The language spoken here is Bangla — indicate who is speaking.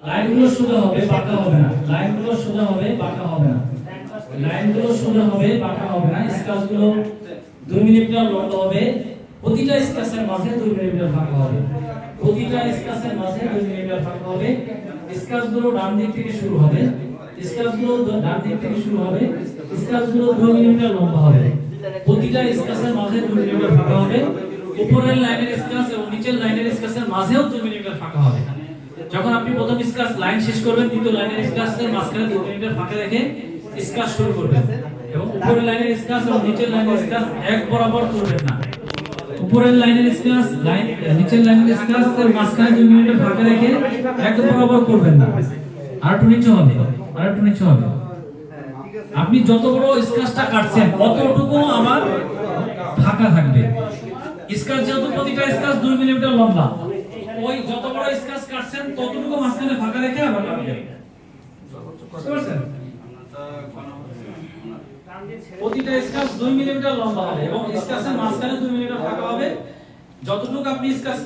Speaker 1: লাইনগুলো সোজা হবে, বাঁকা হবে না। লাইনগুলো সোজা হবে, বাঁকা হবে না। লাইনগুলো সোজা হবে, বাঁকা হবে না। স্কেচগুলো 2 মিলিমিটার লম্বা হবে। প্রতিটা স্কেচের মাঝে 2 মিলিমিটার ফাঁকা হবে। প্রতিটা স্কেচের মাঝে 2 মিলিমিটার ফাঁকা হবে। স্কেচগুলো ডান দিক থেকে শুরু হবে। স্কেচগুলো ডান দিক থেকে শুরু হবে। স্কেচগুলো 2 মিলিমিটার লম্বা হবে। প্রতিটা স্কেচের মাঝে 2 মিলিমিটার ফাঁকা হবে। উপরের লাইনের স্কেচ এবং নিচের লাইনের স্কেচের মাঝেও 2 মিলিমিটার ফাঁকা হবে। যখন আপনি প্রথম স্কেচ লাইন শেষ করবেন, দ্বিতীয় লাইনের স্কেচের মাঝখানে 2 মিলিমিটার ফাঁকা রেখে স্কেচ শুরু করবেন। এবং উপরের লাইনের স্কেচ এবং নিচের লাইনের স্কেচ এক বরাবর করবেন না। উপরের লাইনের স্কেচ নিচের লাইনের স্কেচের মাঝখানে 2 মিলিমিটার ফাঁকা রেখে এক বরাবর করবেন না। আর একটু নিচে হবে, আর একটু নিচে হবে। আপনি যত বড় স্কেচটা কাটছেন ততটুকু আমার ফাঁকা থাকবে। স্কেচ যেহেতু প্রতিটা স্কেচ 2 মিলিমিটার লম্বা, ওই যত বড় স্কেচ কাটছেন ততটুকু মাঝখানে ফাঁকা রেখে আবার কাটবেন। বুঝতে পারছেন? প্রতিটা স্কেচ 2 মিলিমিটার লম্বা হবে এবং স্কেচের মাঝখানে 2 মিলিমিটার ফাঁকা হবে। যতটুকু আপনি স্কেচ